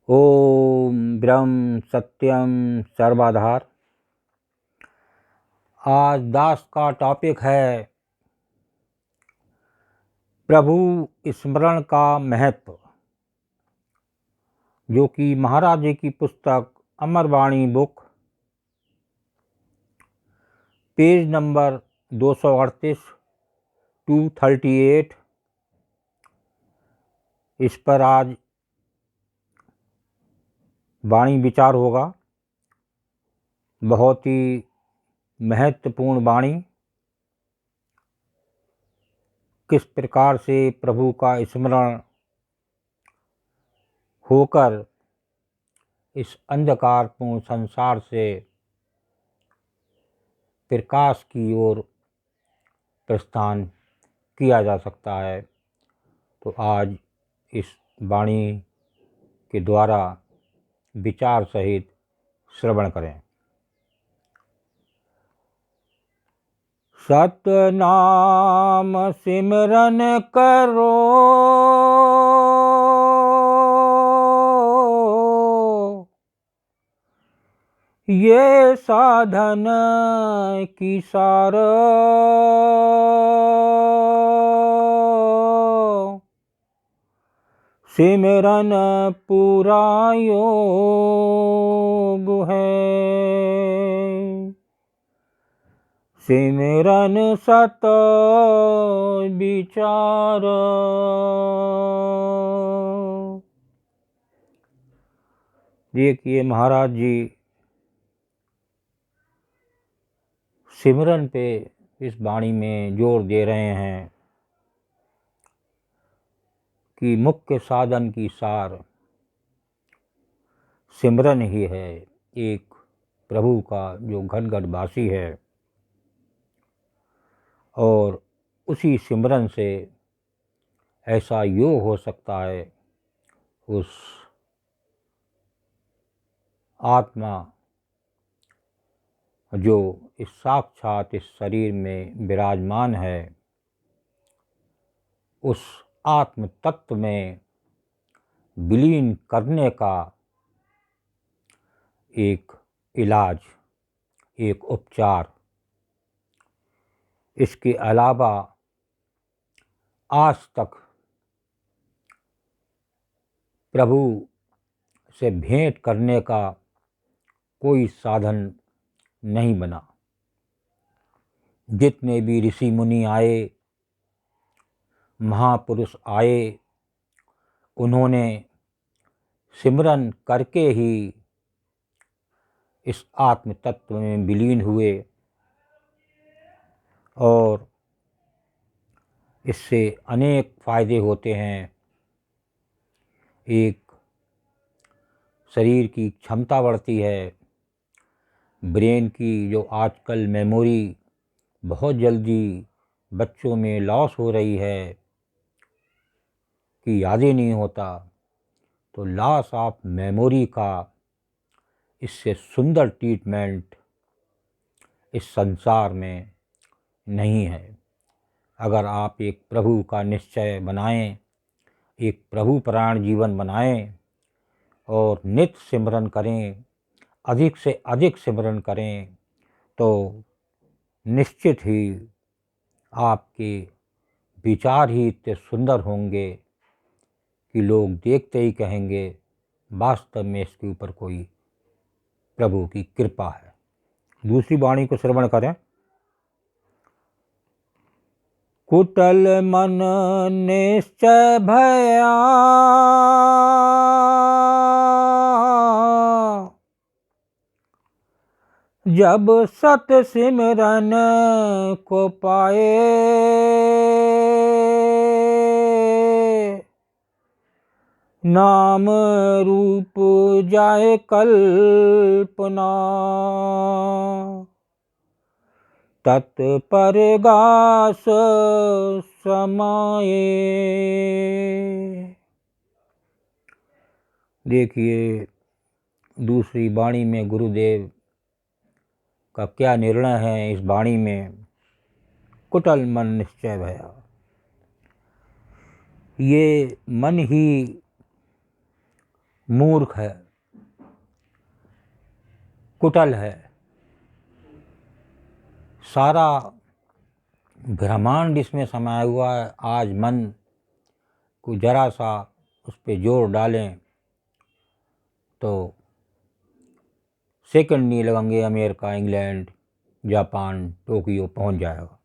ओम ब्रह्म सत्यम सर्वाधार। आज दास का टॉपिक है प्रभु स्मरण का महत्व, जो कि महाराज जी की पुस्तक अमरवाणी बुक पेज नंबर 238 238 इस पर आज वाणी विचार होगा। बहुत ही महत्वपूर्ण वाणी, किस प्रकार से प्रभु का स्मरण होकर इस अंधकारपूर्ण संसार से प्रकाश की ओर प्रस्थान किया जा सकता है। तो आज इस वाणी के द्वारा विचार सहित श्रवण करें। सतनाम सिमरन करो, ये साधन की सार, सिमरन पूरा योग है, सिमरन सत विचार। देखिए महाराज जी सिमरन पे इस वाणी में जोर दे रहे हैं कि मुख्य साधन की सार सिमरन ही है। एक प्रभु का जो घट घट वासी है और उसी सिमरन से ऐसा योग हो सकता है, उस आत्मा जो इस साक्षात इस शरीर में विराजमान है, उस आत्म तत्व में विलीन करने का एक इलाज, एक उपचार। इसके अलावा आज तक प्रभु से भेंट करने का कोई साधन नहीं बना। जितने भी ऋषि मुनि आए, महापुरुष आए, उन्होंने सिमरन करके ही इस आत्म तत्व में विलीन हुए और इससे अनेक फायदे होते हैं। एक, शरीर की क्षमता बढ़ती है। ब्रेन की जो आजकल मेमोरी बहुत जल्दी बच्चों में लॉस हो रही है कि याद ही नहीं होता, तो लॉस ऑफ मेमोरी का इससे सुंदर ट्रीटमेंट इस संसार में नहीं है। अगर आप एक प्रभु का निश्चय बनाएं, एक प्रभु परायण जीवन बनाएं और नित्य सिमरन करें, अधिक से अधिक सिमरन करें, तो निश्चित ही आपके विचार ही इतने सुंदर होंगे कि लोग देखते ही कहेंगे वास्तव में इसके ऊपर कोई प्रभु की कृपा है। दूसरी वाणी को श्रवण करें। कुटल मन निश्चय भया, जब सत सिमरन को पाए, नाम रूप जाए कल्पना, तत्पर गास समाये। देखिए दूसरी वाणी में गुरुदेव का क्या निर्णय है। इस वाणी में कुटल मन निश्चय भया, ये मन ही मूर्ख है, कुटिल है। सारा ब्रह्मांड इसमें समाया हुआ है। आज मन को जरा सा उस पर जोर डालें तो सेकंड नहीं लगेंगे, अमेरिका, इंग्लैंड, जापान, टोक्यो पहुंच जाएगा।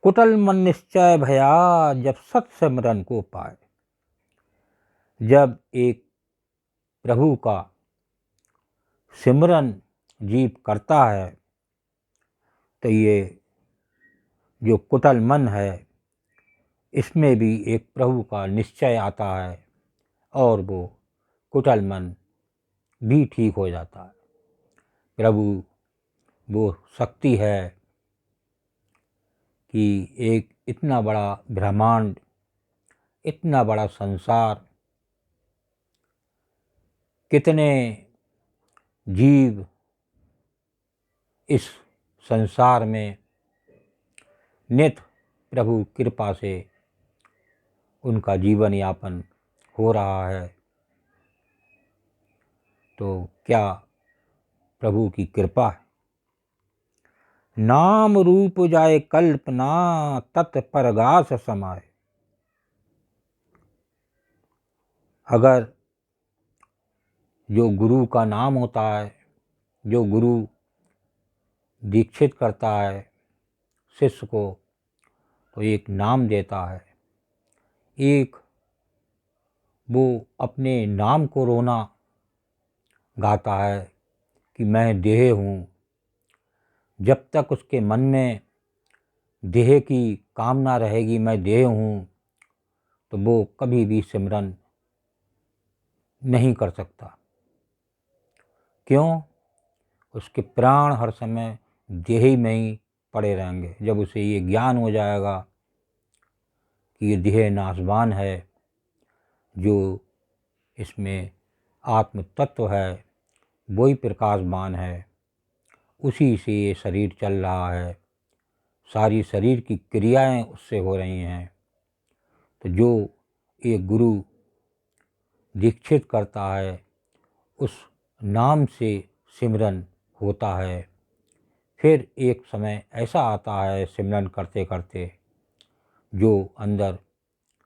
कुटिल मन निश्चय भया जब सत सिमरन को पाए। जब एक प्रभु का सिमरन जीव करता है तो ये जो कुटिल मन है इसमें भी एक प्रभु का निश्चय आता है और वो कुटिल मन भी ठीक हो जाता है। प्रभु वो शक्ति है कि एक इतना बड़ा ब्रह्मांड, इतना बड़ा संसार, कितने जीव इस संसार में नित्य प्रभु कृपा से उनका जीवन यापन हो रहा है। तो क्या प्रभु की कृपा है। नाम रूप जाए कल्पना तत्परगास समाए। अगर जो गुरु का नाम होता है, जो गुरु दीक्षित करता है शिष्य को, तो एक नाम देता है, एक वो अपने नाम को रोना गाता है कि मैं देह हूँ। जब तक उसके मन में देह की कामना रहेगी, मैं देह हूँ, तो वो कभी भी सिमरन नहीं कर सकता। क्यों? उसके प्राण हर समय देह ही में ही पड़े रहेंगे। जब उसे ये ज्ञान हो जाएगा कि ये देह नाशवान है, जो इसमें आत्म तत्व है वही प्रकाशवान है, उसी से ये शरीर चल रहा है, सारी शरीर की क्रियाएं उससे हो रही हैं। तो जो एक गुरु दीक्षित करता है उस नाम से सिमरन होता है। फिर एक समय ऐसा आता है सिमरन करते करते जो अंदर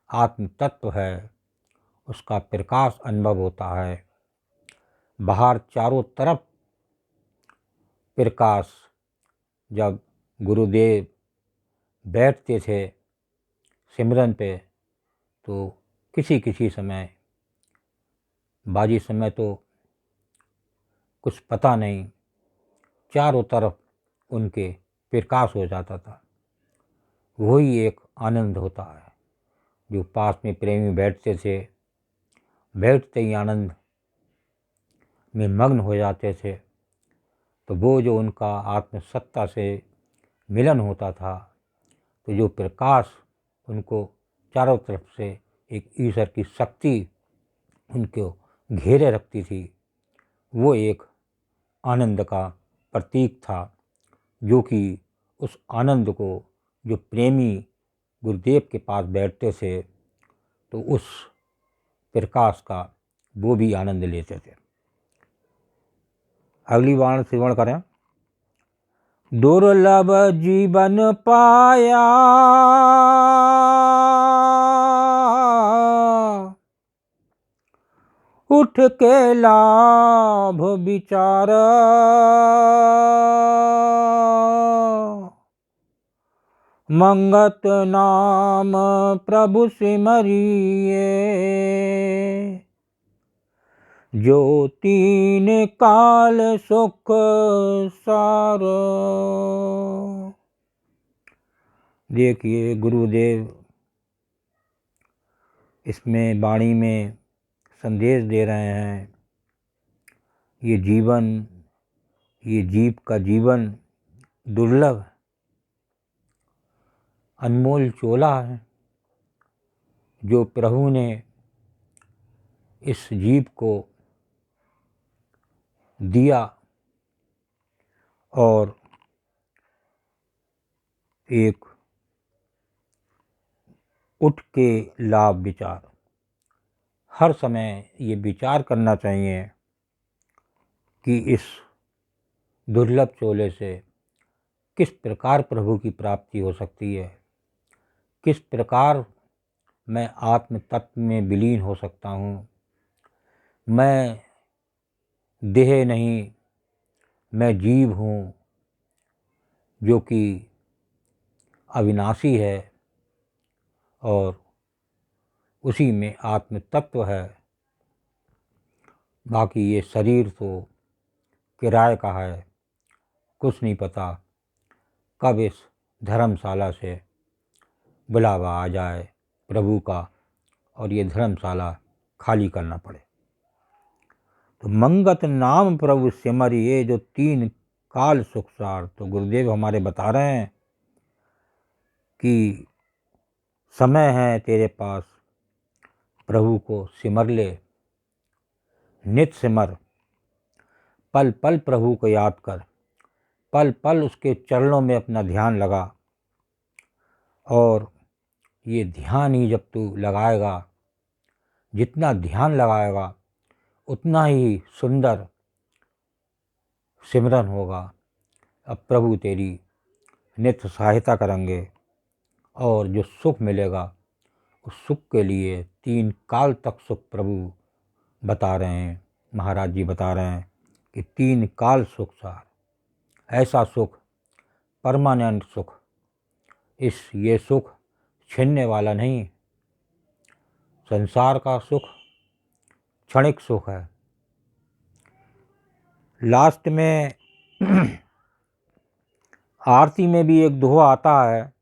आत्म तत्व है उसका प्रकाश अनुभव होता है। बाहर चारों तरफ प्रकाश। जब गुरुदेव बैठते थे सिमरन पे तो किसी किसी समय, बाजी समय तो कुछ पता नहीं, चारों तरफ उनके प्रकाश हो जाता था। वही एक आनंद होता है। जो पास में प्रेमी बैठते थे, बैठते ही आनंद में मग्न हो जाते थे। तो वो जो उनका आत्मसत्ता से मिलन होता था, तो जो प्रकाश उनको चारों तरफ से एक ईश्वर की शक्ति उनको घेरे रखती थी, वो एक आनंद का प्रतीक था। जो कि उस आनंद को जो प्रेमी गुरुदेव के पास बैठते थे तो उस प्रकाश का वो भी आनंद लेते थे। अगली बार श्रवण करें। दुर्लभ जीवन पाया उठ के लाभ विचार। मंगत नाम प्रभु सिमरिए जो तीन काल सुख सार। देखिए गुरुदेव इसमें वाणी में संदेश दे रहे हैं। ये जीवन, ये जीव का जीवन दुर्लभ, अनमोल चोला है जो प्रभु ने इस जीव को दिया। और एक उठ के लाभ विचार, हर समय ये विचार करना चाहिए कि इस दुर्लभ चोले से किस प्रकार प्रभु की प्राप्ति हो सकती है, किस प्रकार मैं आत्म तत्व में विलीन हो सकता हूँ। मैं देह नहीं, मैं जीव हूँ जो कि अविनाशी है और उसी में आत्म तत्व है। बाकी ये शरीर तो किराए का है, कुछ नहीं पता कब इस धर्मशाला से बुलावा आ जाए प्रभु का और ये धर्मशाला खाली करना पड़े। तो मंगत नाम प्रभु सिमरिए जो 3 काल सुखसार। तो गुरुदेव हमारे बता रहे हैं कि समय है तेरे पास, प्रभु को सिमर ले, नित सिमर, पल पल प्रभु को याद कर, पल पल उसके चरणों में अपना ध्यान लगा। और ये ध्यान ही जब तू लगाएगा, जितना ध्यान लगाएगा उतना ही सुंदर सिमरन होगा। अब प्रभु तेरी नित्य सहायता करेंगे और जो सुख मिलेगा उस सुख के लिए 3 काल तक सुख प्रभु बता रहे हैं, महाराज जी बता रहे हैं कि 3 काल सुख सार, ऐसा सुख, परमानेंट सुख, ये सुख छीनने वाला नहीं। संसार का सुख क्षणिक सुख है। लास्ट में आरती में भी एक दोहा आता है,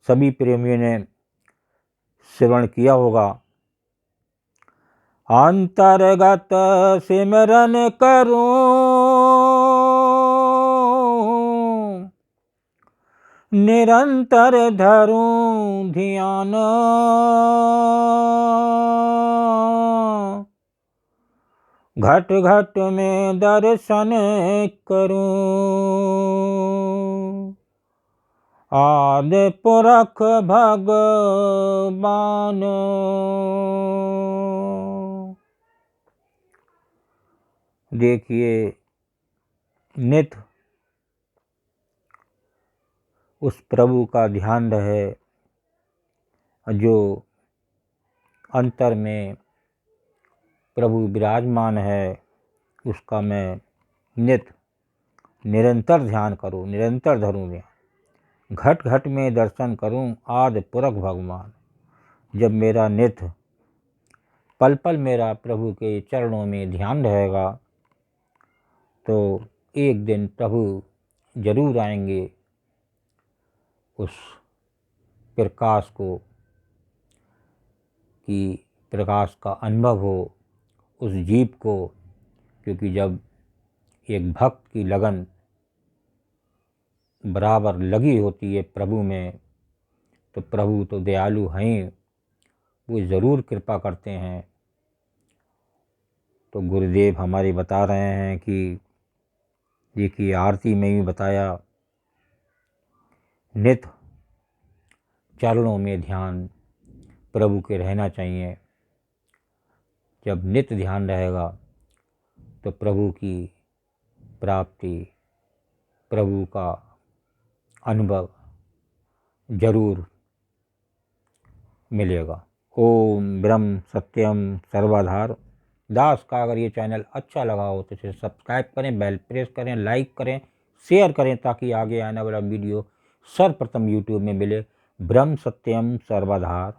सभी प्रेमियों ने श्रवण किया होगा। अंतर्गत सिमरन करूं, निरंतर धरूं ध्यान, घट घट में दर्शन करूं, आदि पुरख भगवान। देखिए, नित उस प्रभु का ध्यान रहे जो अंतर में प्रभु विराजमान है, उसका मैं निरंतर ध्यान करूं, निरंतर धरूं ध्यान, घट घट में दर्शन करूं, आदि पुरख भगवान। जब मेरा नित्य पल पल मेरा प्रभु के चरणों में ध्यान रहेगा तो एक दिन प्रभु जरूर आएंगे उस प्रकाश को, कि प्रकाश का अनुभव हो उस जीव को। क्योंकि जब एक भक्त की लगन बराबर लगी होती है प्रभु में, तो प्रभु तो दयालु हैं, वो ज़रूर कृपा करते हैं। तो गुरुदेव हमारे बता रहे हैं कि देखिए, आरती में भी बताया, नित्य चरणों में ध्यान प्रभु के रहना चाहिए। जब नित्य ध्यान रहेगा तो प्रभु की प्राप्ति, प्रभु का अनुभव जरूर मिलेगा। ओम ब्रह्म सत्यम सर्वाधार। दास का अगर ये चैनल अच्छा लगा हो तो इसे सब्सक्राइब करें, बेल प्रेस करें, लाइक करें, शेयर करें, ताकि आगे आने वाला वीडियो सर्वप्रथम यूट्यूब में मिले। ब्रह्म सत्यम सर्वाधार।